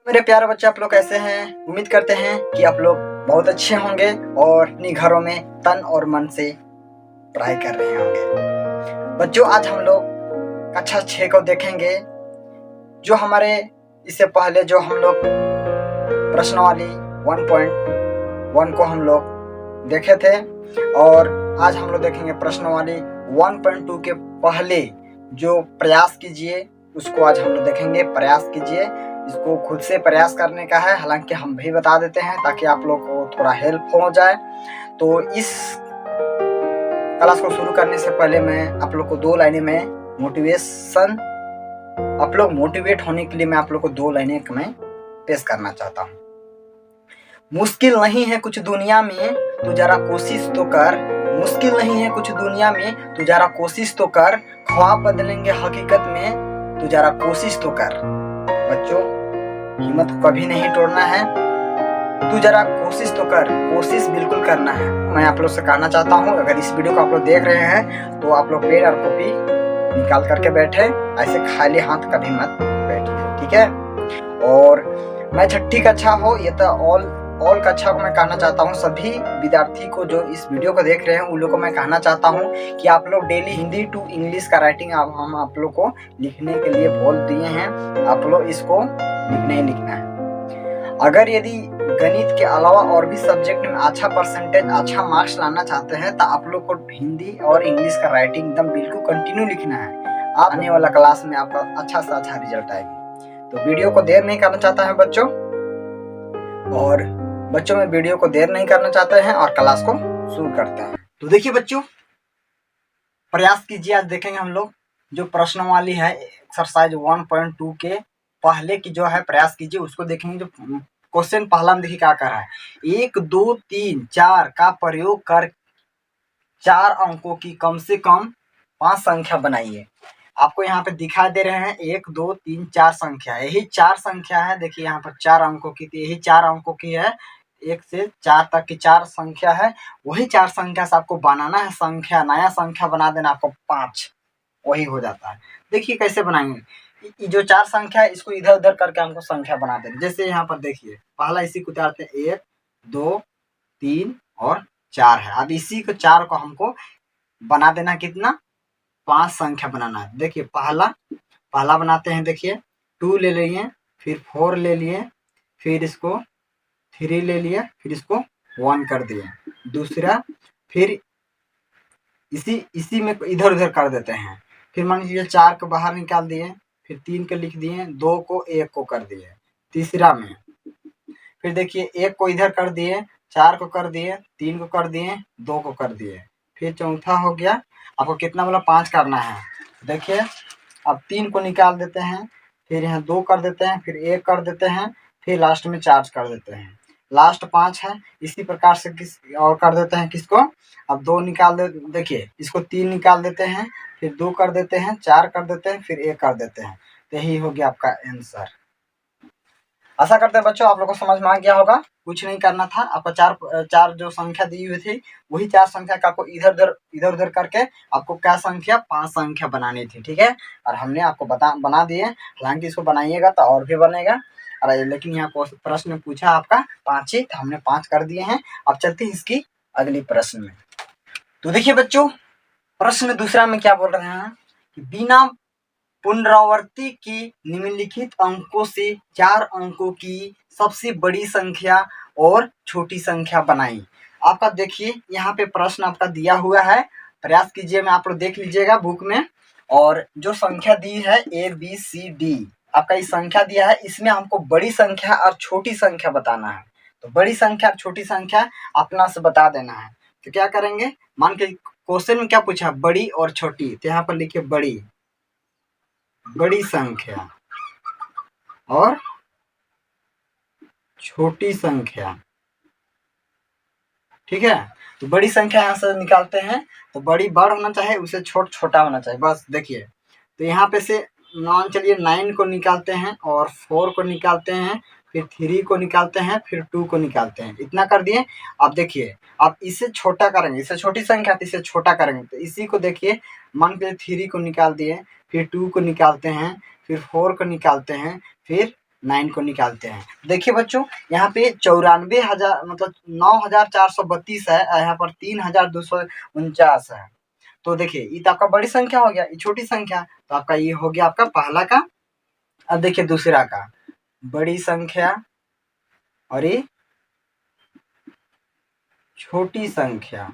मेरे प्यारे बच्चे, आप लोग कैसे हैं? उम्मीद करते हैं कि आप लोग बहुत अच्छे होंगे और अपनी घरों में तन और मन से पढ़ाई कर रहे होंगे। बच्चों, आज हम लोग कक्षा 6 को देखेंगे। जो हमारे इससे पहले जो हम लोग प्रश्नावली 1.1 को हम लोग देखे थे और आज हम लोग देखेंगे प्रश्नावली 1.2 के पहले जो प्रयास कीजिए उसको आज हम लोग देखेंगे। प्रयास कीजिए, इसको खुद से प्रयास करने का है, हालांकि हम भी बता देते हैं ताकि आप लोग को थोड़ा हेल्प हो जाए। तो इस क्लास को शुरू करने से पहले मैं आप लोग को 2 लाइनें में मोटिवेशन, आप लोग मोटिवेट होने के लिए मैं आप लोग को 2 लाइनें मैं पेश करना चाहता हूँ। मुश्किल नहीं है कुछ दुनिया में, तो जरा कोशिश तो कर। मुश्किल नहीं है कुछ दुनिया में, तो जरा कोशिश तो कर। ख्वाब बदलेंगे हकीकत में, तो जरा कोशिश तो कर। बच्चों, हिम्मत को कभी नहीं तोड़ना है। तू जरा कोशिश तो कर, कोशिश बिल्कुल करना है। मैं आप लोग से कहना चाहता हूँ, अगर इस वीडियो को आप लोग देख रहे हैं तो आप लोग पेन और कॉपी निकाल करके बैठे, ऐसे खाली हाथ कभी मत बैठिए, ठीक है। और मैं 6ठी कक्षा हो, ये तो ऑल कक्षा को मैं कहना चाहता हूँ, सभी विद्यार्थी को जो इस वीडियो को देख रहे हैं उन लोग को मैं कहना चाहता हूँ कि आप लोग डेली हिंदी टू इंग्लिश का राइटिंग हम आप लोग को लिखने के लिए बोल दिए हैं। आप लोग इसको लिखना ही लिखना है। अगर यदि गणित के अलावा और भी सब्जेक्ट में अच्छा परसेंटेज, अच्छा मार्क्स लाना चाहते हैं तो आप लोग को हिंदी और इंग्लिश का राइटिंग एकदम बिल्कुल कंटिन्यू लिखना है। आने वाला क्लास में आपका अच्छा से अच्छा रिजल्ट आएगा। तो वीडियो को देर नहीं करना चाहता है बच्चों, और बच्चों में वीडियो को देर नहीं करना चाहते हैं और क्लास को शुरू करते हैं। तो देखिए बच्चों, प्रयास कीजिए। आज देखेंगे हम लोग जो प्रश्नावली है एक्सरसाइज 1.2 के पहले की जो है, प्रयास कीजिए उसको देखेंगे। जो क्वेश्चन पहला में देखिए क्या कर रहा है, 1 2 3 4 का प्रयोग कर 4 अंकों की कम से कम 5 संख्या बनाइए। आपको यहाँ पे दिखाई दे रहे हैं 1 2 3 4 संख्या, यही 4 संख्या है। देखिए यहाँ पर 4 अंकों की, यही 4 अंकों की है। 1 से 4 तक की 4 संख्या है। वही 4 संख्या से आपको बनाना है संख्या, नया संख्या बना देना आपको 5, वही हो जाता है। देखिए कैसे बनाएंगे। जो 4 संख्या है इसको इधर उधर करके हमको संख्या बना देना। जैसे यहाँ पर देखिए, पहला इसी को उतारते हैं, 1 2 3 और 4 है। अब इसी को 4 को हमको बना देना कितना, 5 संख्या बनाना है। देखिए पहला बनाते हैं। देखिए 2 ले लिए, फिर 4 ले लिए, फिर इसको 3 ले लिए, फिर इसको 1 कर दिए। दूसरा, फिर इसी में इधर उधर कर देते हैं। फिर मान लीजिए 4 को बाहर निकाल दिए, फिर 3 को लिख दिए, 2 को 1 को कर दिए। तीसरा में फिर देखिए 1 को इधर कर दिए, 4 को कर दिए, 3 को कर दिए, 2 को कर दिए। फिर चौथा हो गया, आपको कितना बोला, 5 करना है। देखिए अब 3 को निकाल देते हैं, फिर यहाँ 2 कर देते हैं, फिर 1 कर देते हैं, फिर लास्ट में 4 कर देते हैं। लास्ट 5 है। इसी प्रकार से किस और कर देते हैं, किसको, अब 2 निकाल दे। देखिए इसको 3 निकाल देते हैं, फिर 2 कर देते हैं, 4 कर देते हैं, फिर 1 कर देते हैं। तो यही हो गया आपका आंसर। आशा करते हैं बच्चों आप लोग को समझ में आ गया होगा। कुछ नहीं करना था, आपको चार जो संख्या दी हुई थी वही 4 संख्या का आपको इधर उधर करके आपको क्या संख्या, 5 संख्या बनानी थी, ठीक है। और हमने आपको बना दिए। हालांकि इसको बनाइएगा तो और भी बनेगा, लेकिन यहाँ प्रश्न पूछा आपका 5 ही, तो हमने 5 कर दिए हैं। अब चलते हैं इसकी अगली प्रश्न में। तो देखिए बच्चों, प्रश्न दूसरा में क्या बोल रहे हैं कि बिना पुनरावृत्ति की निम्नलिखित अंकों से 4 अंकों की सबसे बड़ी संख्या और छोटी संख्या बनाई। आपका देखिए यहाँ पे प्रश्न आपका दिया हुआ है, प्रयास कीजिए में आप लोग देख लीजिएगा बुक में। और जो संख्या दी है ABCD, आपका इस संख्या दिया है, इसमें हमको बड़ी संख्या और छोटी संख्या बताना है। तो बड़ी संख्या और छोटी संख्या अपना से बता देना है। तो क्या करेंगे, मान के क्वेश्चन में क्या पूछा, बड़ी और छोटी, तो यहाँ पर लिखिए बड़ी संख्या और छोटी संख्या, ठीक है। तो बड़ी संख्या यहाँ से निकालते हैं, तो बड़ी बड़ होना चाहिए, उसे छोटा होना चाहिए, बस। देखिए तो यहाँ पे से मान चलिए 9 को निकालते हैं और 4 को निकालते हैं, फिर 3 को निकालते हैं, फिर 2 को निकालते हैं। इतना कर दिए। अब देखिए अब इसे छोटा करेंगे, इसे छोटी संख्या तो इसे छोटा करेंगे। तो इसी को देखिए, मान के 3 को निकाल दिए, फिर 2 को निकालते हैं, फिर 4 को निकालते हैं, फिर 9 को निकालते हैं। देखिए बच्चों, यहाँ पे 94,000 मतलब 9,432 है, यहाँ पर 3,249 है। तो देखिए ये तो आपका बड़ी संख्या हो गया, ये छोटी संख्या, तो आपका ये हो गया आपका पहला का। अब देखिए दूसरा का, बड़ी संख्या और ये छोटी संख्या।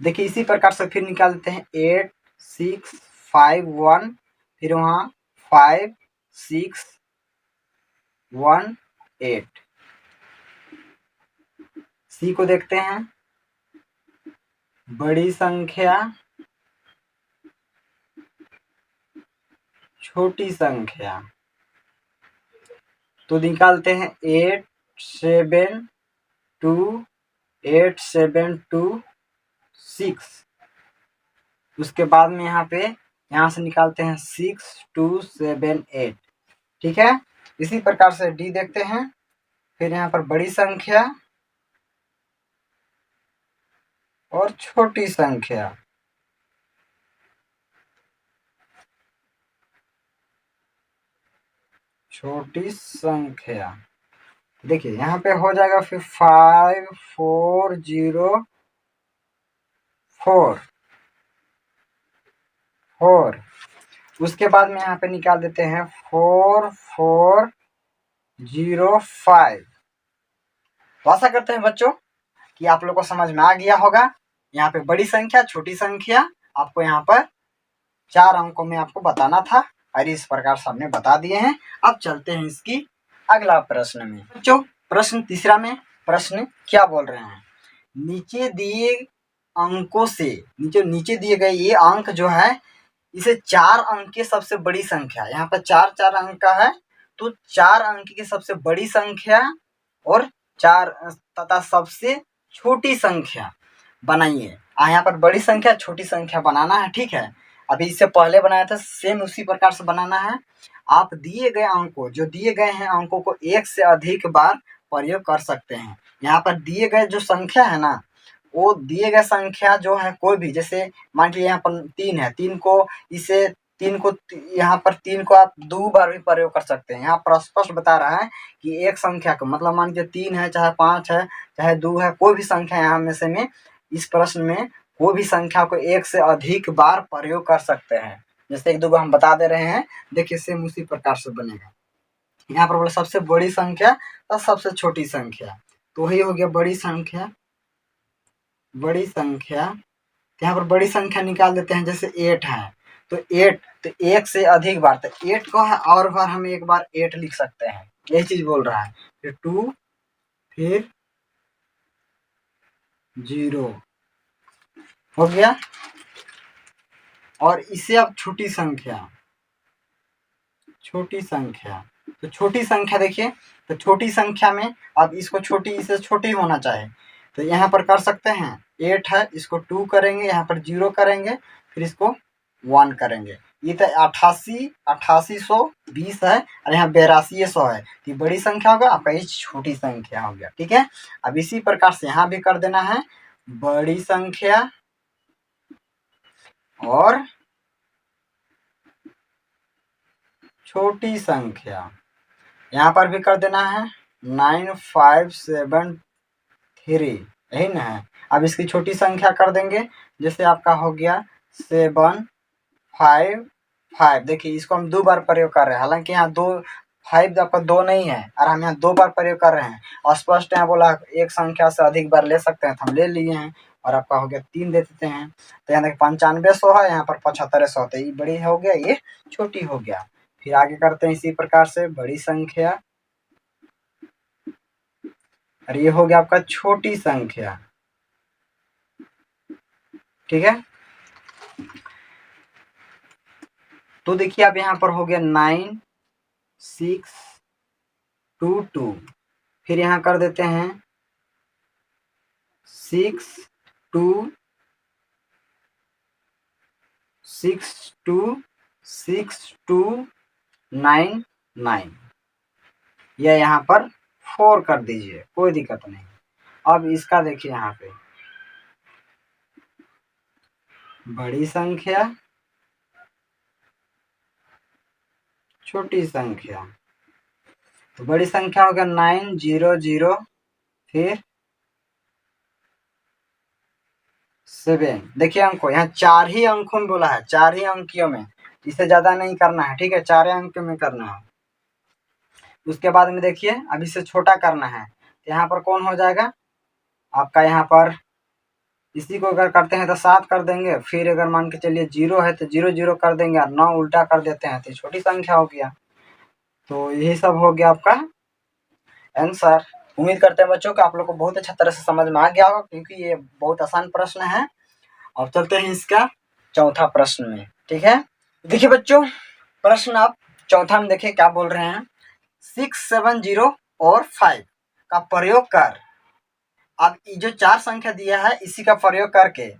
देखिए इसी प्रकार से फिर निकाल देते हैं 8 6 5 1, फिर वहाँ 5 6 1 8। सी को देखते हैं, बड़ी संख्या छोटी संख्या। तो निकालते हैं 8 7 2 8 7 2 6। उसके बाद में यहाँ से निकालते हैं 6 2 7 8। ठीक है, इसी प्रकार से डी देखते हैं। फिर यहाँ पर बड़ी संख्या और छोटी संख्या। छोटी संख्या देखिए यहाँ पे हो जाएगा फिर 5 4 0 4 4। उसके बाद में यहाँ पे निकाल देते हैं 4 4 0 5। तो आशा करते हैं बच्चों कि आप लोग को समझ में आ गया होगा। यहाँ पे बड़ी संख्या छोटी संख्या आपको यहाँ पर 4 अंकों में आपको बताना था, और इस प्रकार से हमने बता दिए हैं। अब चलते हैं इसकी अगला प्रश्न में। बच्चों प्रश्न तीसरा में प्रश्न क्या बोल रहे हैं, नीचे दिए अंकों से नीचे दिए गए ये अंक जो है, इसे 4 अंक की सबसे बड़ी संख्या, यहाँ पर 4 4 अंक का है, तो 4 अंक की सबसे बड़ी संख्या और 4 तथा सबसे छोटी संख्या बनाइए। यहाँ पर बड़ी संख्या छोटी संख्या बनाना है। ठीक है, अभी इससे पहले बनाया था, सेम उसी प्रकार से बनाना है। आप दिए गए अंकों जो दिए गए हैं अंकों को एक से अधिक बार प्रयोग कर सकते हैं। यहाँ पर दिए गए जो संख्या है ना, वो दिए गए संख्या जो है कोई भी, जैसे मान लीजिए यहाँ पर 3 है, 3 को यहाँ पर 3 को आप 2 बार भी प्रयोग कर सकते हैं। यहाँ पर स्पष्ट बता रहा है कि एक संख्या को, मतलब मान लीजिए 3 है चाहे 5 है चाहे 2 है, कोई भी संख्या यहाँ में से में इस प्रश्न में कोई भी संख्या को एक से अधिक बार प्रयोग कर सकते हैं। जैसे 1 2 हम बता दे रहे हैं, देखिए सेम उसी प्रकार से बनेगा। यहाँ पर बोले सबसे बड़ी संख्या और सबसे छोटी संख्या, तो वही हो गया बड़ी संख्या। बड़ी संख्या यहाँ पर बड़ी संख्या निकाल देते हैं, जैसे 8 है तो 8, तो एक से अधिक बार, तो 8 को है और बार हम एक बार 8 लिख सकते हैं, यही चीज बोल रहा है। फिर 2 फिर 0 हो गया। और इसे अब छोटी संख्या तो छोटी संख्या देखिए, तो छोटी संख्या में अब इसको छोटी, इसे छोटी होना चाहिए, तो यहाँ पर कर सकते हैं 8 है, इसको 2 करेंगे, यहाँ पर 0 करेंगे, फिर इसको 1 करेंगे। ये तो 8820 है और यहाँ 8200 है, तो बड़ी संख्या होगा आपका, ये छोटी संख्या हो गया। ठीक है, अब इसी प्रकार से यहाँ भी कर देना है, बड़ी संख्या और छोटी संख्या। यहाँ पर भी कर देना है 9573, यही ना है। अब इसकी छोटी संख्या कर देंगे, जैसे आपका हो गया 755। देखिए इसको हम 2 बार प्रयोग कर रहे हैं, हालांकि यहाँ 2 5 आपका 2 नहीं है और हम यहाँ 2 बार प्रयोग कर रहे हैं। और स्पष्ट यहाँ बोला एक संख्या से अधिक बार ले सकते हैं, तो हम ले लिए हैं, और आपका हो गया 3 दे देते हैं। तो यहाँ देखिए 9500 है, यहाँ पर 7500 होते, ये बड़ी हो गया, ये छोटी हो गया। फिर आगे करते हैं इसी प्रकार से बड़ी संख्या, और ये हो गया आपका छोटी संख्या। ठीक है, तो देखिए अब यहाँ पर हो गया 9622। फिर यहाँ कर देते हैं 62626299, या यहाँ पर 4 कर दीजिए, कोई दिक्कत नहीं। अब इसका देखिए यहाँ पे बड़ी संख्या छोटी संख्या, तो बड़ी संख्या होगा 900 फिर 7। देखिए अंकों, यहाँ 4 ही अंकों में बोला है, 4 ही अंकियों में, इससे ज्यादा नहीं करना है, ठीक है, 4 अंक में करना है। उसके बाद में देखिए अब इससे छोटा करना है, तो यहाँ पर कौन हो जाएगा आपका, यहाँ पर इसी को अगर करते हैं तो 7 कर देंगे, फिर अगर मान के चलिए 0 है तो 0 0 कर देंगे और 9 उल्टा कर देते हैं तो छोटी संख्या हो गया। तो यही सब हो गया आपका आंसर। उम्मीद करते हैं बच्चों कि आप लोग को बहुत अच्छा तरह से समझ में आ गया होगा, क्योंकि ये बहुत आसान प्रश्न है। और चलते हैं इसका चौथा प्रश्न में, ठीक है। देखिए बच्चों, प्रश्न आप चौथा में देखिए क्या बोल रहे हैं। 6 7 0 और 5 का प्रयोग कर, अब जो 4 संख्या दिया है इसी का प्रयोग करके,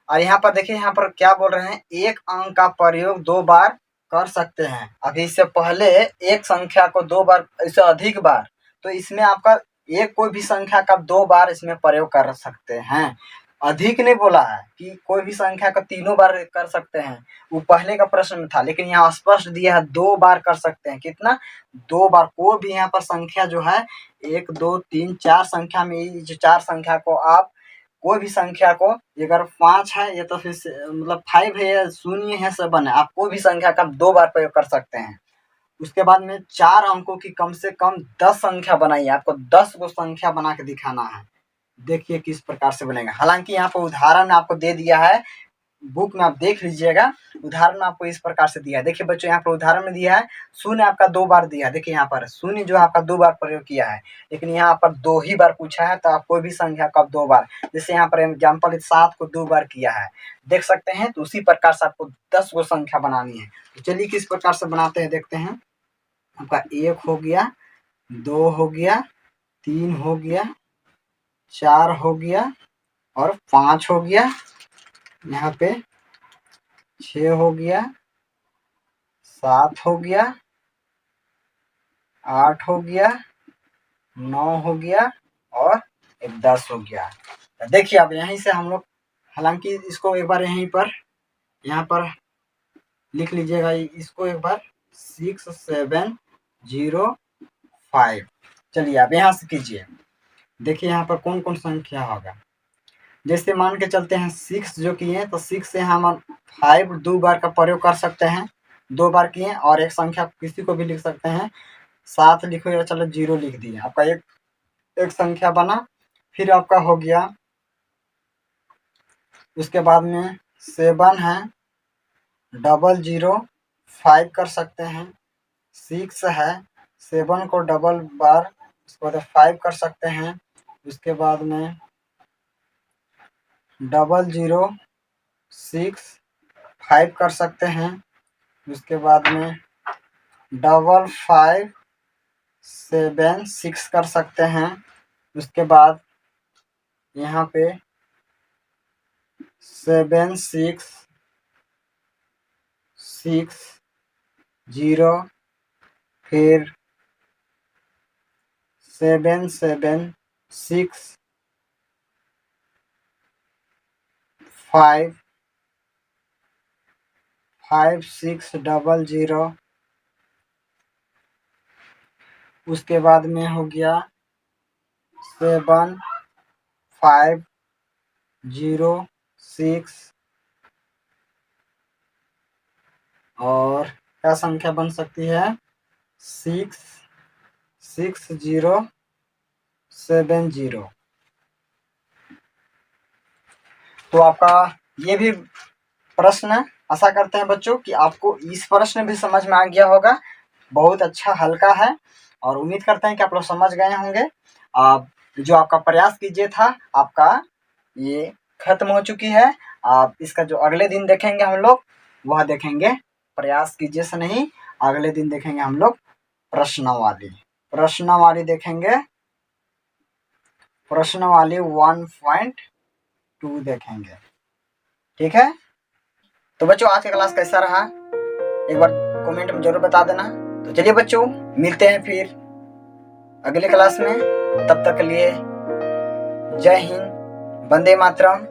और यहाँ पर देखिए यहाँ पर क्या बोल रहे हैं, एक अंक का प्रयोग 2 बार कर सकते हैं। अभी इससे पहले एक संख्या को 2 बार, इससे अधिक बार, तो इसमें आपका एक कोई भी संख्या का 2 बार इसमें प्रयोग कर सकते हैं। अधिक नहीं बोला है कि कोई भी संख्या का 3 बार कर सकते हैं, वो पहले का प्रश्न में था, लेकिन यहाँ स्पष्ट दिया है 2 बार कर सकते हैं। कितना? 2 बार। कोई भी यहाँ पर संख्या जो है 1 2 3 4 संख्या में, जो 4 संख्या को आप कोई भी संख्या को, अगर 5 है या तो फिर मतलब 5 है या 0 है 7 है, आप कोई भी संख्या का 2 बार प्रयोग कर सकते हैं। उसके बाद में 4 अंकों की कम से कम 10 संख्या बनाइए, आपको 10 को संख्या बना के दिखाना है। देखिए किस प्रकार से बनेगा। हालांकि यहाँ पर उदाहरण आपको दे दिया है, बुक में आप देख लीजिएगा, उदाहरण आपको इस प्रकार से दिया है। देखिए बच्चों, यहाँ पर उदाहरण में दिया है शून्य आपका 2 बार दिया है। देखिए यहाँ पर शून्य जो आपका 2 बार प्रयोग किया है, लेकिन यहाँ पर 2 ही बार पूछा है, तो आप कोई भी संख्या का 2 बार, जैसे यहाँ पर एग्जाम्पल 7 को 2 बार किया है, देख सकते हैं। तो उसी प्रकार से आपको 10 को संख्या बनानी है। तो चलिए किस प्रकार से बनाते हैं देखते हैं। आपका 1 हो गया, 2 हो गया, 3 हो गया, 4 हो गया और 5 हो गया, यहाँ पे 6 हो गया, 7 हो गया, 8 हो गया, 9 हो गया और 10 हो गया। देखिए अब यहीं से हम लोग, हालांकि इसको एक बार यहीं पर यहाँ पर लिख लीजिएगा, इसको एक बार 6 7 0 5। चलिए आप यहाँ से कीजिए। देखिए यहाँ पर कौन कौन संख्या होगा। जैसे मान के चलते हैं 6 जो किए, तो 6 से हम 5 2 बार का प्रयोग कर सकते हैं, 2 बार किए। और एक संख्या किसी को भी लिख सकते हैं, 7 लिखो या चलो 0 लिख दिए, आपका एक संख्या बना। फिर आपका हो गया, उसके बाद में 7 है, 0 5 कर सकते हैं। 6 है, 7 को डबल बार, उसके बाद 5 कर सकते हैं। उसके बाद में 0 6 5 कर सकते हैं। उसके बाद में 5 7 6 कर सकते हैं। उसके बाद यहाँ पे 7 6 6 0 फिर 7 7 6 5 5 6 0 उसके बाद में हो गया 7 5 0 6 और क्या संख्या बन सकती है 6 6 0 7 0। तो आपका ये भी प्रश्न, आशा करते हैं बच्चों कि आपको इस प्रश्न भी समझ में आ गया होगा। बहुत अच्छा हल्का है और उम्मीद करते हैं कि आप लोग समझ गए होंगे। आप जो आपका प्रयास कीजिए था, आपका ये खत्म हो चुकी है। आप इसका जो अगले दिन देखेंगे हम लोग, वह देखेंगे प्रयास कीजिए से नहीं, अगले दिन देखेंगे हम लोग प्रश्नावली देखेंगे, प्रश्नावली 1.2 देखेंगे। ठीक है, तो बच्चों आज का क्लास कैसा रहा एक बार कमेंट में जरूर बता देना। तो चलिए बच्चों, मिलते हैं फिर अगले क्लास में। तब तक के लिए जय हिंद, वंदे मातरम।